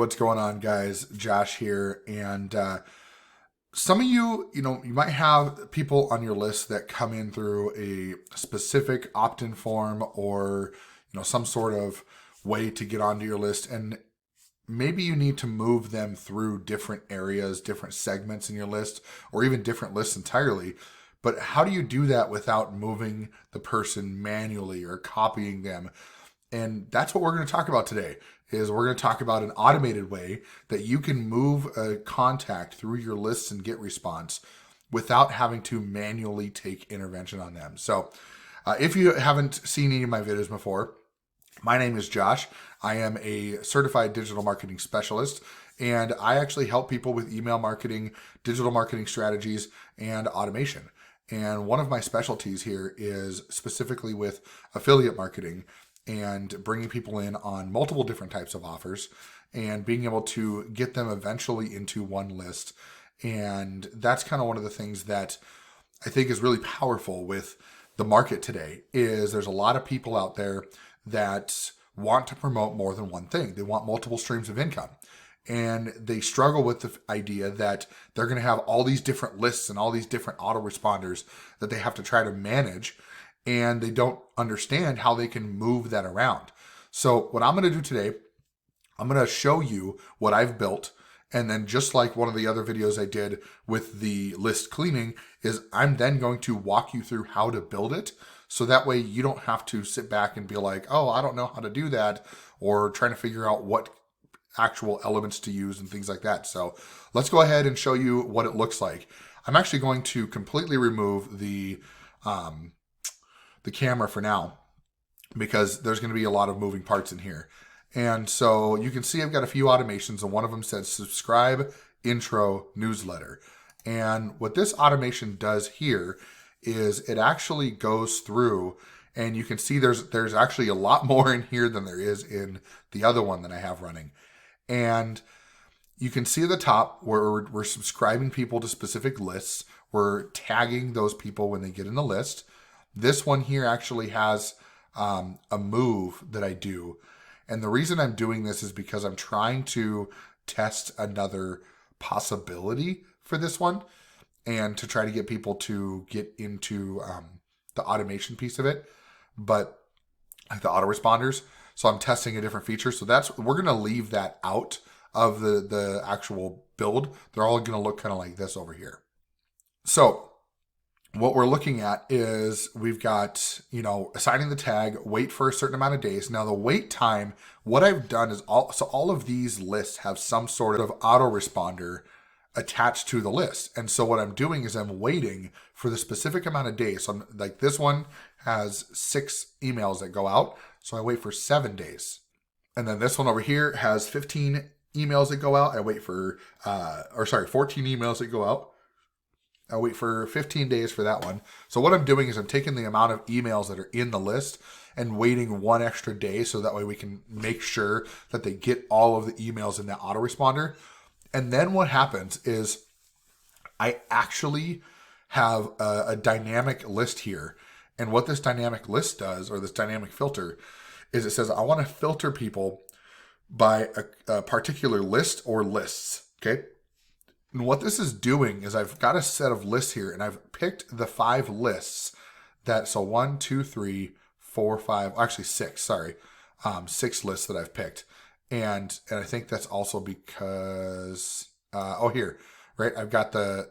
what's going on, guys? Josh here. And some of you, you might have people on your list that come in through a specific opt-in form or, some sort of way to get onto your list. And maybe you need to move them through different areas, different segments in your list, or even different lists entirely. But how do you do that without moving the person manually or copying them? And that's what we're going to talk about today. Is we're going to talk about an automated way that you can move a contact through your lists and GetResponse without having to manually take intervention on them. So if you haven't seen any of my videos before, my name is Josh. I am a certified digital marketing specialist, and I actually help people with email marketing, digital marketing strategies, and automation. And one of my specialties here is specifically with affiliate marketing and bringing people in on multiple different types of offers and being able to get them eventually into one list. And that's kind of one of the things that I think is really powerful with the market today is there's a lot of people out there that want to promote more than one thing. They want multiple streams of income. And they struggle with the idea that they're going to have all these different lists and all these different autoresponders that they have to try to manage. And they don't understand how they can move that around. So what I'm going to do today, I'm going to show you what I've built. And then just like one of the other videos I did with the list cleaning is I'm then going to walk you through how to build it. So that way you don't have to sit back and be like, oh, I don't know how to do that, or trying to figure out what actual elements to use and things like that. So let's go ahead and show you what it looks like. I'm actually going to completely remove the camera for now because there's going to be a lot of moving parts in here. And so you can see I've got a few automations, and one of them says subscribe intro newsletter. And what this automation does here is it actually goes through, and you can see there's actually a lot more in here than there is in the other one that I have running. And you can see at the top where we're subscribing people to specific lists. We're tagging those people when they get in the list. This one here actually has a move that I do. And the reason I'm doing this is because I'm trying to test another possibility for this one and to try to get people to get into the automation piece of it, but like the autoresponders. So I'm testing a different feature. So we're going to leave that out of the actual build. They're all going to look kind of like this over here. So what we're looking at is we've got, assigning the tag, wait for a certain amount of days. Now the wait time, what I've done is all of these lists have some sort of autoresponder attached to the list. And so what I'm doing is I'm waiting for the specific amount of days. So like this one has 6 emails that go out. So I wait for 7 days. And then this one over here has 15 emails that go out. I wait for, 14 emails that go out. I'll wait for 15 days for that one. So what I'm doing is I'm taking the amount of emails that are in the list and waiting 1 extra day. So that way we can make sure that they get all of the emails in that autoresponder. And then what happens is I actually have a dynamic list here. And what this dynamic list does, or this dynamic filter, is it says, I want to filter people by a particular list or lists. Okay. And what this is doing is I've got a set of lists here, and I've picked the 5 lists so 1, 2, 3, 4, 5, actually 6, sorry. 6 lists that I've picked. And I think that's also because, here, right? I've got the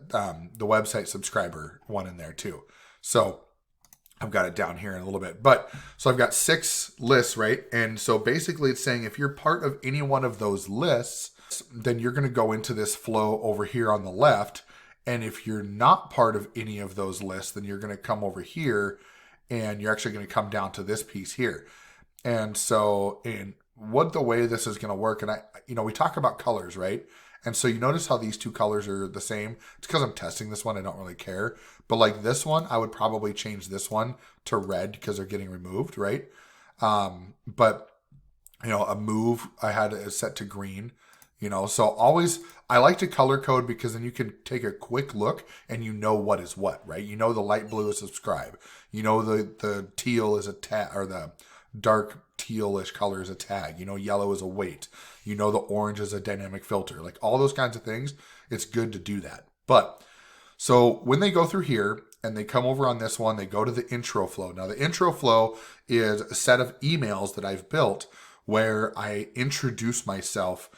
website subscriber one in there too. So I've got it down here in a little bit, so I've got 6 lists, right? And so basically it's saying if you're part of any one of those lists, then you're going to go into this flow over here on the left. And if you're not part of any of those lists, then you're going to come over here and you're actually going to come down to this piece here. And so what the way this is going to work, and we talk about colors, right? And so you notice how these 2 colors are the same. It's because I'm testing this one. I don't really care. But like this one, I would probably change this one to red because they're getting removed, right? But a move I had it set to green. So always, I like to color code because then you can take a quick look and what is what, right? The light blue is subscribe. The teal is or the dark tealish color is a tag. You know, yellow is a weight. You know, the orange is a dynamic filter. Like all those kinds of things, it's good to do that. But so when they go through here and they come over on this one, they go to the intro flow. Now the intro flow is a set of emails that I've built where I introduce myself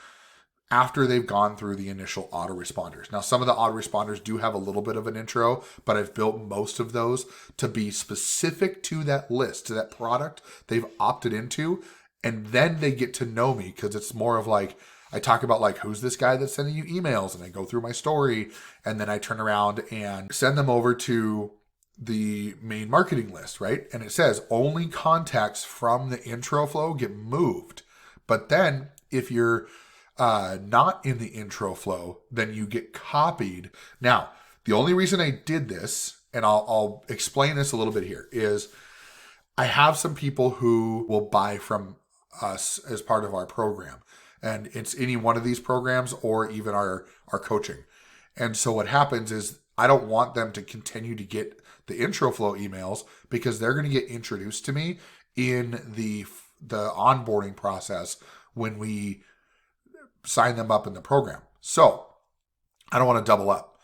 after they've gone through the initial autoresponders. Now, some of the autoresponders do have a little bit of an intro, but I've built most of those to be specific to that list, to that product they've opted into. And then they get to know me because it's more of like, I talk about like, who's this guy that's sending you emails? And I go through my story and then I turn around and send them over to the main marketing list, right? And it says only contacts from the intro flow get moved. But then if you're not in the intro flow, then you get copied. Now, the only reason I did this, and I'll explain this a little bit here, is I have some people who will buy from us as part of our program. And it's any one of these programs or even our coaching. And so what happens is I don't want them to continue to get the intro flow emails because they're going to get introduced to me in the onboarding process when we sign them up in the program. So I don't want to double up.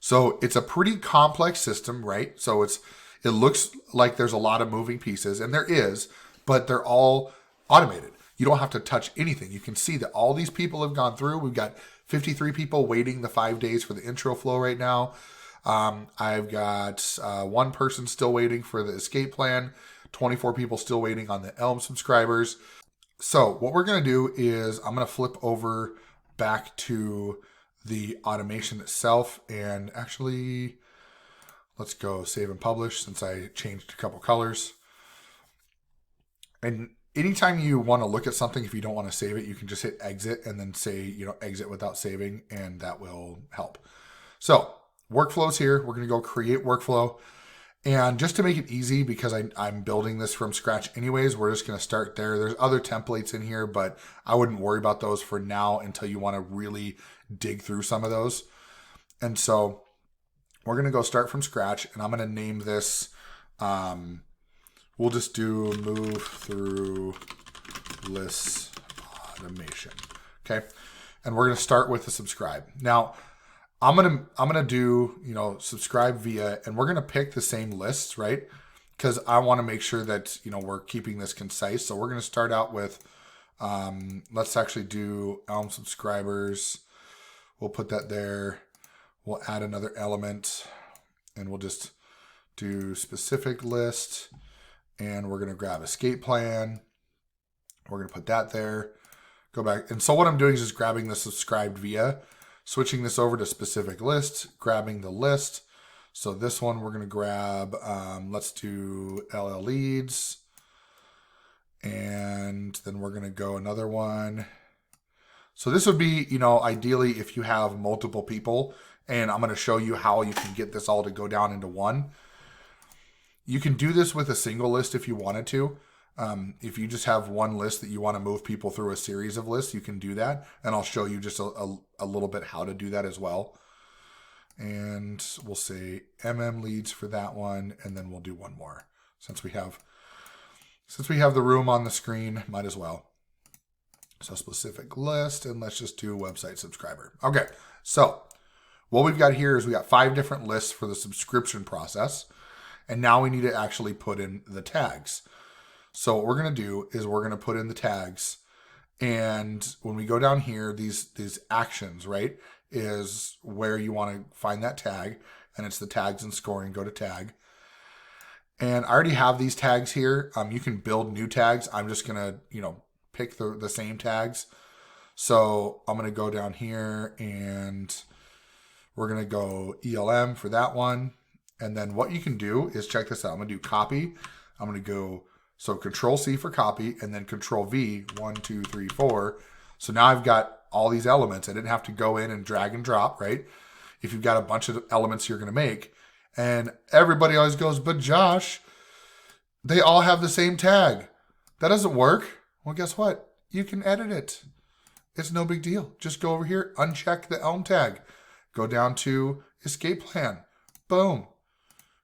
So it's a pretty complex system, right? So it looks like there's a lot of moving pieces, and there is, but they're all automated. You don't have to touch anything. You can see that all these people have gone through. We've got 53 people waiting the 5 days for the intro flow right now. I've got one person still waiting for the escape plan, 24 people still waiting on the Elm subscribers. So what we're going to do is I'm going to flip over back to the automation itself. And actually, let's go save and publish since I changed a couple colors. And anytime you want to look at something, if you don't want to save it, you can just hit exit and then say, exit without saving, and that will help. So workflows here, we're going to go create workflow. And just to make it easy, because I'm building this from scratch anyways, we're just going to start there. There's other templates in here, but I wouldn't worry about those for now until you want to really dig through some of those. And so we're going to go start from scratch, and I'm going to name this, we'll just do move through lists automation. Okay. And we're going to start with the subscribe. Now, I'm gonna do, subscribe via, and we're gonna pick the same lists, right? Because I want to make sure that we're keeping this concise. So we're gonna start out with, let's actually do Elm subscribers. We'll put that there. We'll add another element, and we'll just do specific list, and we're gonna grab escape plan. We're gonna put that there. Go back, and so what I'm doing is just grabbing the subscribed via. Switching this over to specific list, grabbing the list. So this one we're going to grab, let's do LL leads. And then we're going to go another one. So this would be, ideally if you have multiple people, and I'm going to show you how you can get this all to go down into one. You can do this with a single list if you wanted to. If you just have one list that you want to move people through a series of lists, you can do that. And I'll show you just a little bit how to do that as well. And we'll say leads for that one. And then we'll do one more since we have the room on the screen, might as well. So specific list, and let's just do website subscriber. Okay. So what we've got here is we got 5 different lists for the subscription process. And now we need to actually put in the tags. So what we're going to do is we're going to put in the tags, and when we go down here, these actions, right, is where you want to find that tag, and it's the tags and scoring. Go to tag. And I already have these tags here. You can build new tags. I'm just going to, pick the same tags. So I'm going to go down here, and we're going to go ELM for that one. And then what you can do is check this out. I'm going to do copy. I'm going to go, so Control C for copy, and then Control V, 1, 2, 3, 4. So now I've got all these elements. I didn't have to go in and drag and drop, right? If you've got a bunch of elements you're going to make, and everybody always goes, but Josh, they all have the same tag. That doesn't work. Well, guess what? You can edit it. It's no big deal. Just go over here, uncheck the Elm tag. Go down to escape plan. Boom.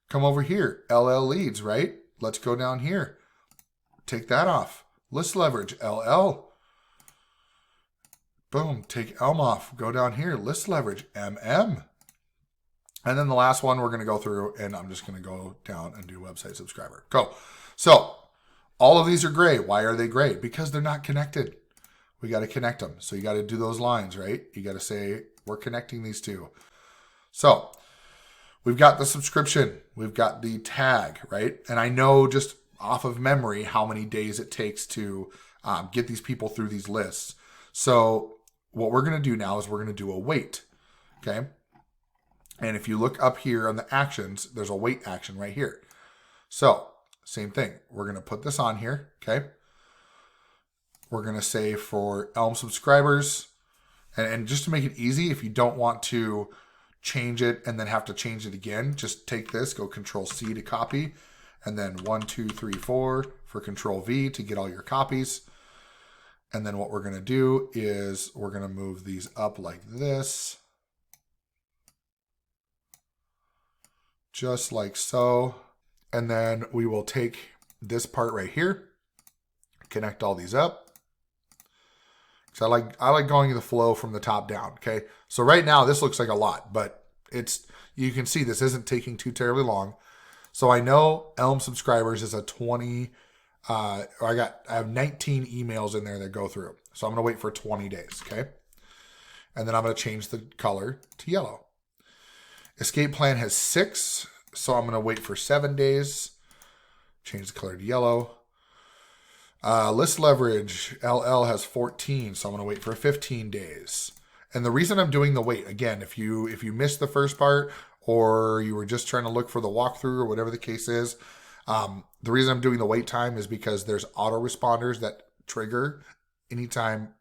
Come over here, LL leads, right? Let's go down here. Take that off. List leverage, LL. Boom, take Elm off. Go down here, list leverage, MM. And then the last one we're going to go through, and I'm just going to go down and do website subscriber. Go. So all of these are gray. Why are they gray? Because they're not connected. We got to connect them. So you got to do those lines, right? You got to say, we're connecting these two. So we've got the subscription. We've got the tag, right? And I know just off of memory how many days it takes to get these people through these lists. So what we're going to do now is we're going to do a wait, okay? And if you look up here on the actions, there's a wait action right here. So same thing. We're going to put this on here, okay? We're going to say for Elm subscribers, and just to make it easy, if you don't want to change it and then have to change it again, just take this, go Control C to copy, and then 1, 2, 3, 4 for Control V to get all your copies. And then what we're going to do is we're going to move these up like this. Just like so. And then we will take this part right here, connect all these up. So I like going the flow from the top down, okay? So right now this looks like a lot, but you can see this isn't taking too terribly long. So I know Elm subscribers is a 20, I have 19 emails in there that go through. So I'm going to wait for 20 days, okay? And then I'm going to change the color to yellow. Escape plan has 6, so I'm going to wait for 7 days. Change the color to yellow. List leverage, LL has 14, so I'm going to wait for 15 days. And the reason I'm doing the wait, again, if you missed the first part or you were just trying to look for the walkthrough or whatever the case is, the reason I'm doing the wait time is because there's autoresponders that trigger anytime.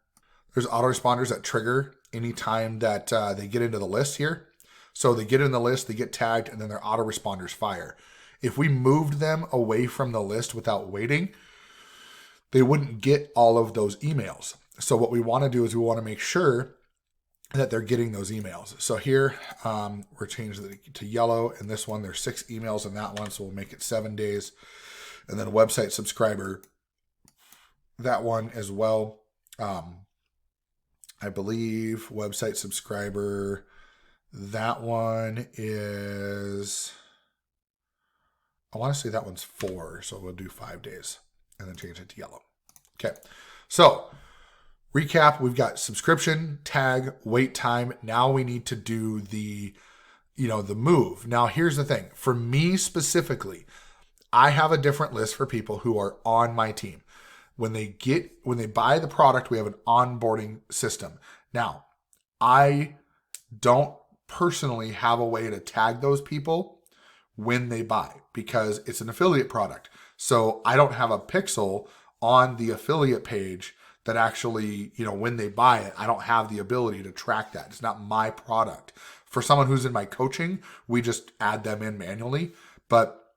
There's autoresponders that trigger anytime that they get into the list here. So they get in the list, they get tagged, and then their autoresponders fire. If we moved them away from the list without waiting, they wouldn't get all of those emails. So what we want to do is we want to make sure that they're getting those emails. So here, we're changing it to yellow. And this one, there's 6 emails in that one, so we'll make it 7 days. And then website subscriber, that one as well. I believe website subscriber, that one is, I want to say that one's 4. So we'll do 5 days and then change it to yellow. Okay. So recap, we've got subscription, tag, wait time. Now we need to do the move. Now here's the thing. For me specifically, I have a different list for people who are on my team. When they buy the product, we have an onboarding system. Now, I don't personally have a way to tag those people when they buy because it's an affiliate product. So I don't have a pixel on the affiliate page that actually, when they buy it, I don't have the ability to track that. It's not my product. For someone who's in my coaching, we just add them in manually. But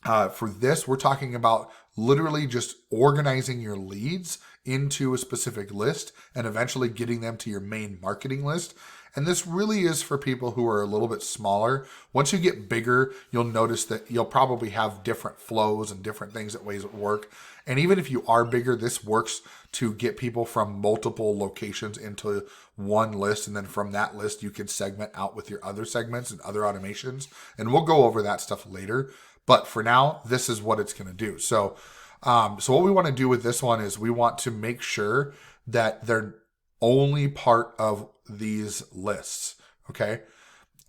for this, we're talking about literally just organizing your leads into a specific list and eventually getting them to your main marketing list. And this really is for people who are a little bit smaller. Once you get bigger, you'll notice that you'll probably have different flows and different things that ways it work. And even if you are bigger, this works to get people from multiple locations into one list. And then from that list, you can segment out with your other segments and other automations. And we'll go over that stuff later. But for now, this is what it's going to do. So what we want to do with this one is we want to make sure that they're only part of these lists. Okay.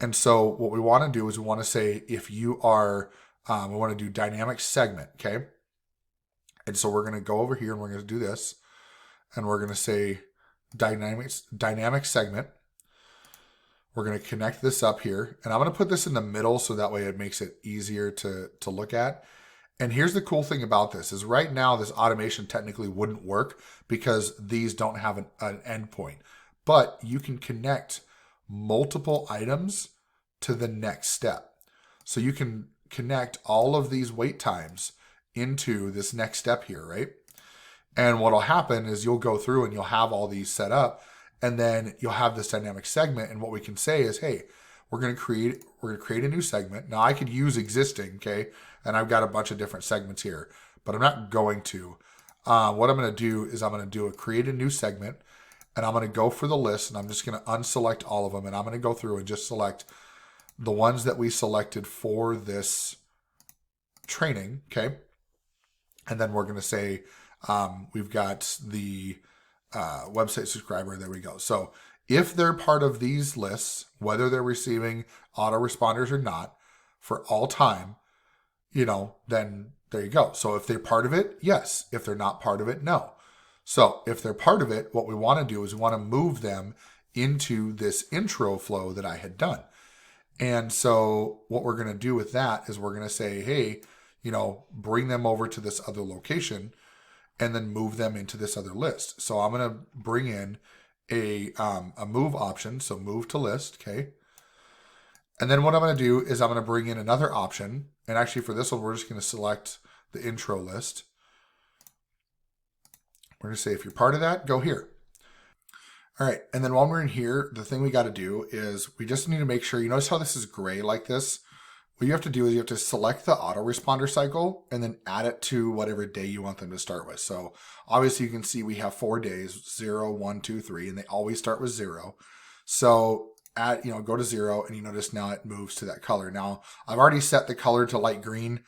And so what we want to do is we want to say, if you are, we want to do dynamic segment. Okay. And so we're going to go over here and we're going to do this. And we're going to say dynamic segment. We're going to connect this up here. And I'm going to put this in the middle so that way it makes it easier to look at. And here's the cool thing about this is right now, this automation technically wouldn't work because these don't have an endpoint. But you can connect multiple items to the next step. So you can connect all of these wait times into this next step here, right? And what'll happen is you'll go through and you'll have all these set up, and then you'll have this dynamic segment. And what we can say is, hey, we're going to create a new segment. Now I could use existing, okay? And I've got a bunch of different segments here, but I'm not going to. what I'm going to do is I'm going to do create a new segment, and I'm going to go for the list, and I'm just going to unselect all of them, and I'm going to go through and just select the ones that we selected for this training, okay? And then we're going to say we've got the website subscriber. There we go. So if they're part of these lists, whether they're receiving autoresponders or not, for all time, then there you go. So if they're part of it, yes. If they're not part of it, no. So if they're part of it, what we want to do is we want to move them into this intro flow that I had done. And so what we're going to do with that is we're going to say, hey, bring them over to this other location and then move them into this other list. So I'm going to bring in a move option. So move to list. Okay. And then what I'm going to do is I'm going to bring in another option. And actually for this one, we're just going to select the intro list. We're going to say, if you're part of that, go here. All right. And then while we're in here, the thing we got to do is we just need to make sure, you notice how this is gray like this? What you have to do is you have to select the autoresponder cycle and then add it to whatever day you want them to start with. So obviously you can see we have 4 days, 0, 1, 2, 3, and they always start with 0. So go to 0 and you notice now it moves to that color. Now I've already set the color to light green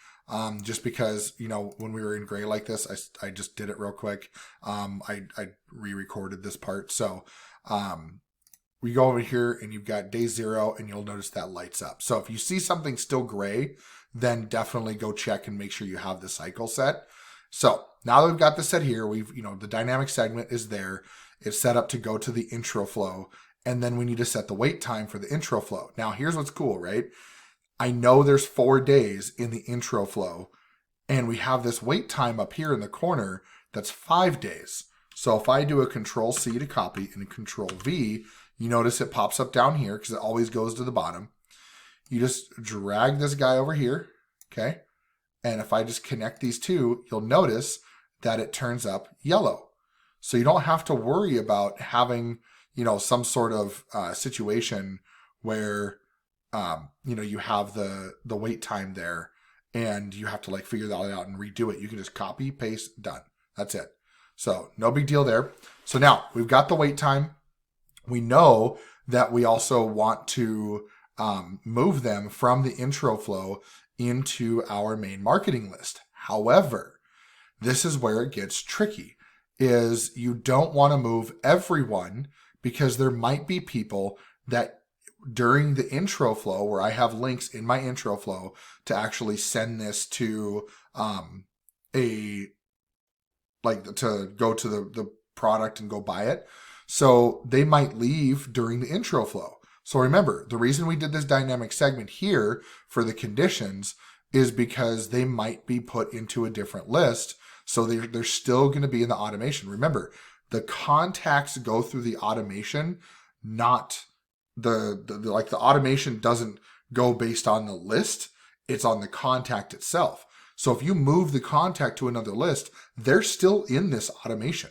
just because, when we were in gray like this, I just did it real quick. I re-recorded this part. So we go over here and you've got day 0 and you'll notice that lights up. So if you see something still gray, then definitely go check and make sure you have the cycle set. So now that we've got this set here, the dynamic segment is there. It's set up to go to the intro flow. And then we need to set the wait time for the intro flow. Now here's what's cool, right? I know there's 4 days in the intro flow and we have this wait time up here in the corner that's 5 days. So if I do a Control C to copy and a Control V, you notice it pops up down here because it always goes to the bottom. You just drag this guy over here, okay? And if I just connect these two, you'll notice that it turns up yellow. So you don't have to worry about having, some sort of situation where, you have the wait time there and you have to figure that out and redo it. You can just copy, paste, done. That's it. So no big deal there. So now we've got the wait time. We know that we also want to move them from the intro flow into our main marketing list. However, this is where it gets tricky, is you don't want to move everyone because there might be people that during the intro flow where I have links in my intro flow to actually send this to to go to the product and go buy it. So they might leave during the intro flow. So remember, the reason we did this dynamic segment here for the conditions is because they might be put into a different list. So they're still going to be in the automation. Remember, the contacts go through the automation, not the automation doesn't go based on the list. It's on the contact itself. So if you move the contact to another list, they're still in this automation.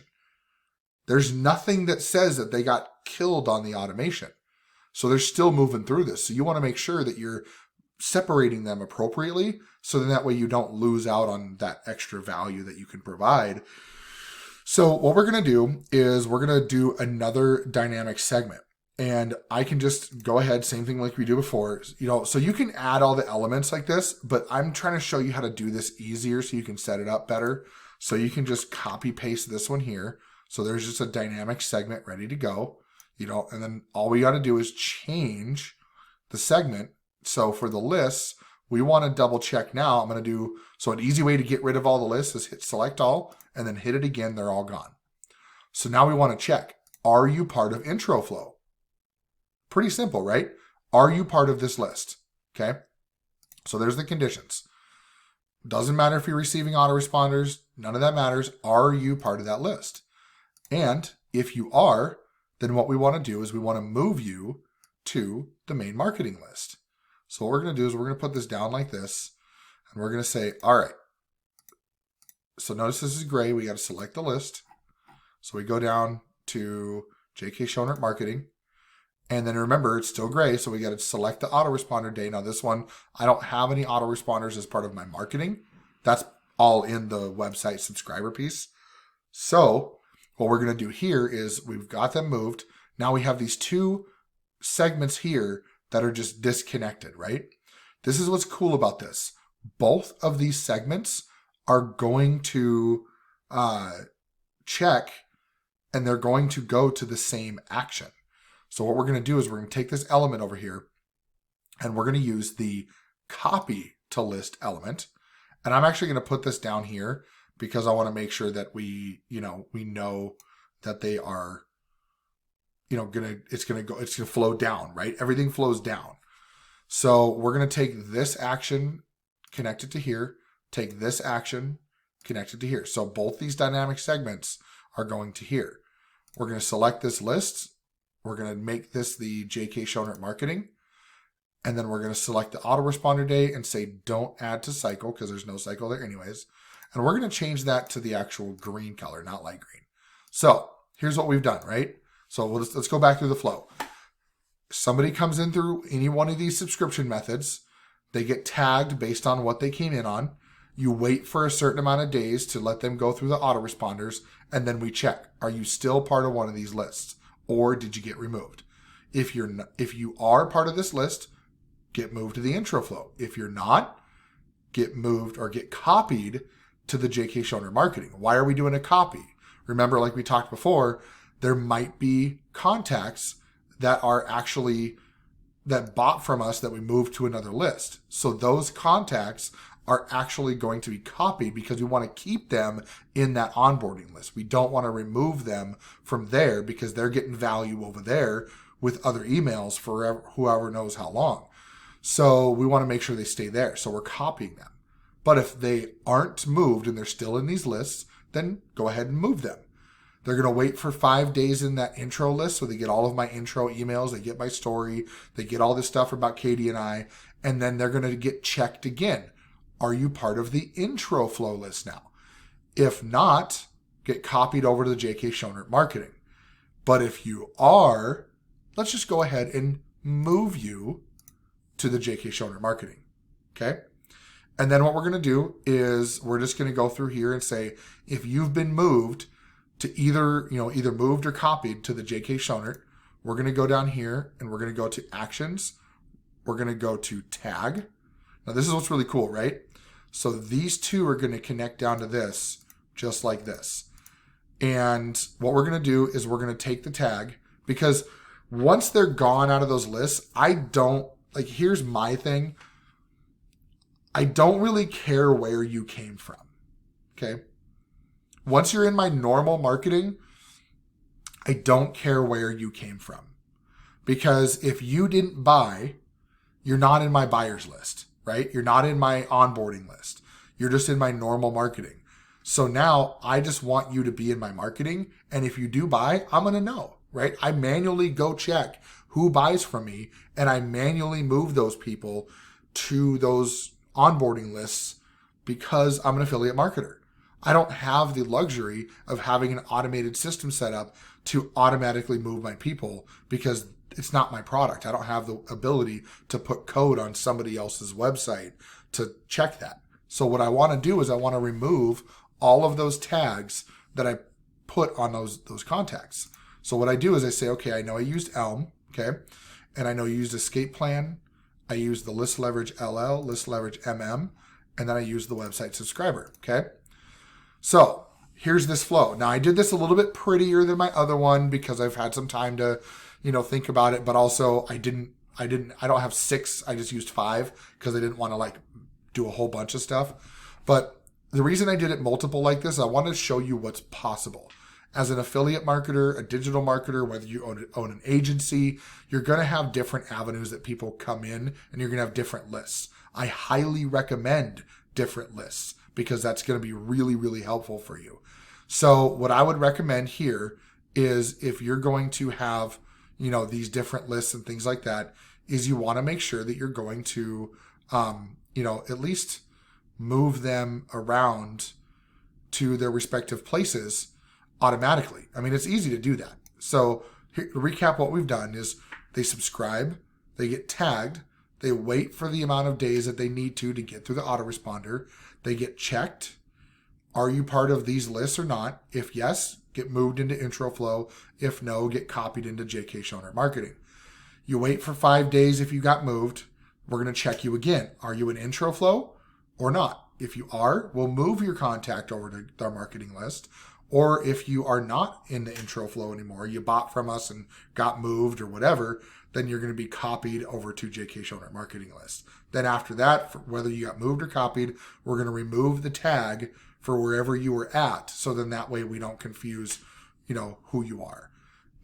There's nothing that says that they got killed on the automation. So they're still moving through this. So you want to make sure that you're separating them appropriately so then that way you don't lose out on that extra value that you can provide. So what we're going to do is we're going to do another dynamic segment. And I can just go ahead, same thing like we do before, so you can add all the elements like this, but I'm trying to show you how to do this easier so you can set it up better. So you can just copy paste this one here. So there's just a dynamic segment ready to go, and then all we got to do is change the segment. So for the lists, we want to double check now. I'm going to do, so an easy way to get rid of all the lists is hit select all and then hit it again. They're all gone. So now we want to check, are you part of intro flow? Pretty simple, right? Are you part of this list? Okay. So there's the conditions. Doesn't matter if you're receiving autoresponders. None of that matters. Are you part of that list? And if you are, then what we want to do is we want to move you to the main marketing list. So what we're going to do is we're going to put this down like this, and we're going to say, all right. So notice this is gray. We got to select the list. So we go down to JK Schonert Marketing. And then remember, it's still gray, so we got to select the autoresponder day. Now this one, I don't have any autoresponders as part of my marketing. That's all in the website subscriber piece. So what we're going to do here is we've got them moved. Now we have these two segments here that are just disconnected, right? This is what's cool about this. Both of these segments are going to check, and they're going to go to the same action. So what we're going to do is we're going to take this element over here, and we're going to use the copy to list element. And I'm actually going to put this down here because I want to make sure that we know that they are, it's going to flow down, right? Everything flows down. So we're going to take this action, connect it to here, take this action, connect it to here. So both these dynamic segments are going to here. We're going to select this list. We're going to make this the JK Schonert marketing. And then we're going to select the autoresponder day and say, don't add to cycle because there's no cycle there anyways. And we're going to change that to the actual green color, not light green. So here's what we've done, right? So let's go back through the flow. Somebody comes in through any one of these subscription methods. They get tagged based on what they came in on. You wait for a certain amount of days to let them go through the autoresponders. And then we check, are you still part of one of these lists? Or did you get removed? If you are part of this list, get moved to the intro flow. If you're not, get moved or get copied to the JK Schonert marketing. Why are we doing a copy? Remember, like we talked before, there might be contacts that are actually that bought from us that we moved to another list. So those contacts are actually going to be copied because we want to keep them in that onboarding list. We don't want to remove them from there because they're getting value over there with other emails for whoever knows how long. So we want to make sure they stay there. So we're copying them. But if they aren't moved and they're still in these lists, then go ahead and move them. They're going to wait for 5 days in that intro list. So they get all of my intro emails. They get my story. They get all this stuff about Katie and I. And then they're going to get checked again. Are you part of the intro flow list now? If not, get copied over to the JK Schonert marketing. But if you are, let's just go ahead and move you to the JK Schonert marketing. Okay. And then what we're going to do is we're just going to go through here and say, if you've been moved to either moved or copied to the JK Schonert, we're going to go down here and we're going to go to actions. We're going to go to tag. Now this is what's really cool, right? So these two are going to connect down to this just like this. And what we're going to do is we're going to take the tag because once they're gone out of those lists, here's my thing. I don't really care where you came from. Okay. Once you're in my normal marketing, I don't care where you came from. Because if you didn't buy, you're not in my buyers list, right? You're not in my onboarding list. You're just in my normal marketing. So now I just want you to be in my marketing. And if you do buy, I'm going to know, right? I manually go check who buys from me and I manually move those people to those onboarding lists because I'm an affiliate marketer. I don't have the luxury of having an automated system set up to automatically move my people because it's not my product. I don't have the ability to put code on somebody else's website to check that. So what I want to do is I want to remove all of those tags that I put on those contacts. So what I do is I say, okay, I know I used Elm, okay, and I know you used Escape Plan. I used the List Leverage LL, List Leverage MM, and then I used the website subscriber, okay? So here's this flow. Now I did this a little bit prettier than my other one because I've had some time to, think about it, but also I don't have 6. I just used 5 because I didn't want to do a whole bunch of stuff. But the reason I did it multiple like this, I want to show you what's possible. As an affiliate marketer, a digital marketer, whether you own an agency, you're going to have different avenues that people come in and you're going to have different lists. I highly recommend different lists because that's going to be really, really helpful for you. So what I would recommend here is if you're going to have, these different lists and things like that, is you want to make sure that you're going to, at least move them around to their respective places automatically. I mean, it's easy to do that. So here, to recap what we've done is they subscribe, they get tagged, they wait for the amount of days that they need to get through the autoresponder, they get checked. are you part of these lists or not? If yes, get moved into intro flow. If no, get copied into JK Schonert marketing. You wait for 5 days. If you got moved, we're going to check you again. Are you in intro flow or not? If you are, we'll move your contact over to our marketing list. Or if you are not in the intro flow anymore, you bought from us and got moved or whatever, then you're going to be copied over to JK Schonert marketing list. Then after that, whether you got moved or copied, we're going to remove the tag for wherever you were at. So then that way we don't confuse, who you are.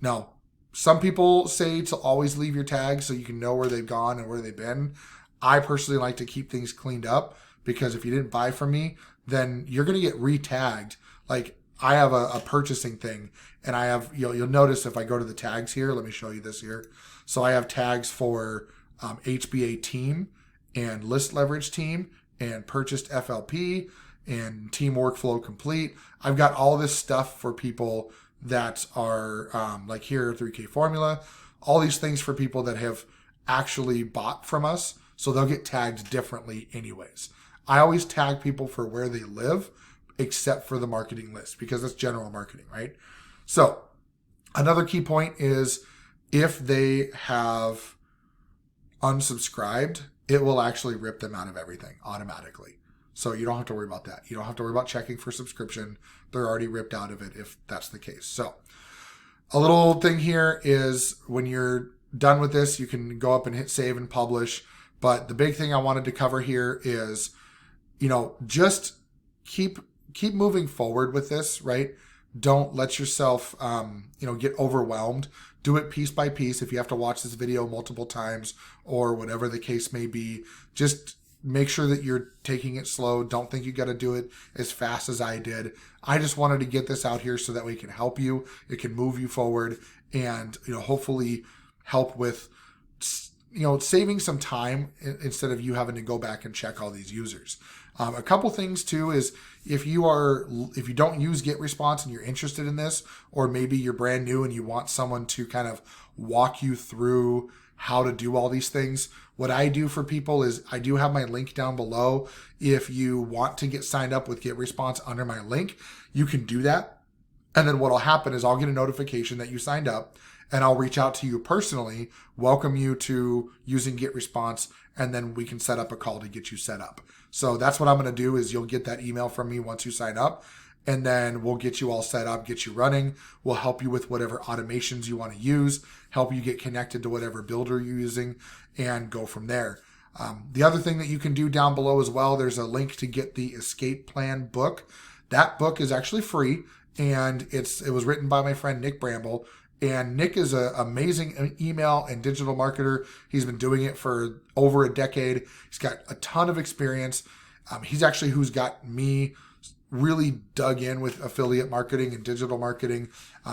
Now, some people say to always leave your tags so you can know where they've gone and where they've been. I personally like to keep things cleaned up because if you didn't buy from me, then you're going to get re-tagged. Like I have a purchasing thing and I have, you'll notice if I go to the tags here, let me show you this here. So I have tags for HBA team and list leverage team and purchased FLP and team workflow complete. I've got all this stuff for people that are like here, 3K formula, all these things for people that have actually bought from us. So they'll get tagged differently anyways. I always tag people for where they live, except for the marketing list because that's general marketing, right? So another key point is if they have unsubscribed, it will actually rip them out of everything automatically. So you don't have to worry about that. You don't have to worry about checking for subscription. They're already ripped out of it if that's the case. So a little thing here is when you're done with this, you can go up and hit save and publish. But the big thing I wanted to cover here is, just keep moving forward with this, right? Don't let yourself, get overwhelmed. Do it piece by piece. If you have to watch this video multiple times or whatever the case may be, just make sure that you're taking it slow. Don't think you got to do it as fast as I did. I just wanted to get this out here so that we can help you. It can move you forward and, hopefully help with, saving some time instead of you having to go back and check all these users. A couple things too is if you don't use GetResponse and you're interested in this, or maybe you're brand new and you want someone to kind of walk you through how to do all these things. What I do for people is I do have my link down below. If you want to get signed up with GetResponse under my link, you can do that. And then what'll happen is I'll get a notification that you signed up and I'll reach out to you personally, welcome you to using GetResponse, and then we can set up a call to get you set up. So that's what I'm going to do is you'll get that email from me once you sign up. And then we'll get you all set up, get you running. We'll help you with whatever automations you want to use, help you get connected to whatever builder you're using, and go from there. The other thing that you can do down below as well, there's a link to get the Escape Plan book. That book is actually free, and it was written by my friend Nick Bramble. And Nick is an amazing email and digital marketer. He's been doing it for over a decade. He's got a ton of experience. He's actually who's got me really dug in with affiliate marketing and digital marketing.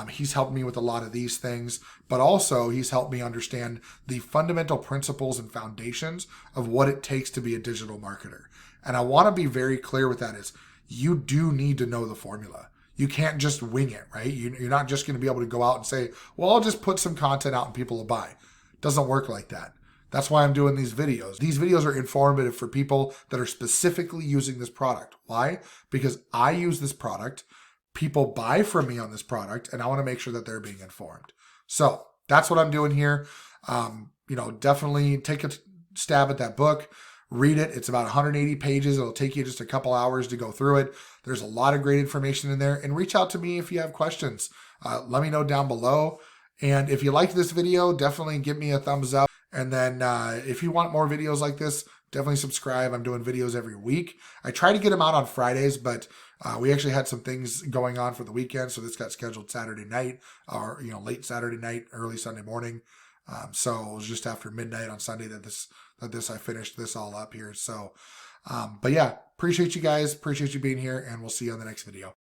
He's helped me with a lot of these things, but also he's helped me understand the fundamental principles and foundations of what it takes to be a digital marketer. And I want to be very clear with that is you do need to know the formula. You can't just wing it, right? You're not just going to be able to go out and say, well, I'll just put some content out and people will buy. It doesn't work like that. That's why I'm doing these videos. These videos are informative for people that are specifically using this product. Why? Because I use this product, people buy from me on this product, and I want to make sure that they're being informed. So that's what I'm doing here. Definitely take a stab at that book. Read it. It's about 180 pages. It'll take you just a couple hours to go through it. There's a lot of great information in there. And reach out to me if you have questions. Let me know down below. And if you liked this video, definitely give me a thumbs up. And then if you want more videos like this, definitely subscribe. I'm doing videos every week. I try to get them out on Fridays, but we actually had some things going on for the weekend. So this got scheduled Saturday night or, late Saturday night, early Sunday morning. So it was just after midnight on Sunday that I finished this all up here. So, but yeah, appreciate you guys. Appreciate you being here, and we'll see you on the next video.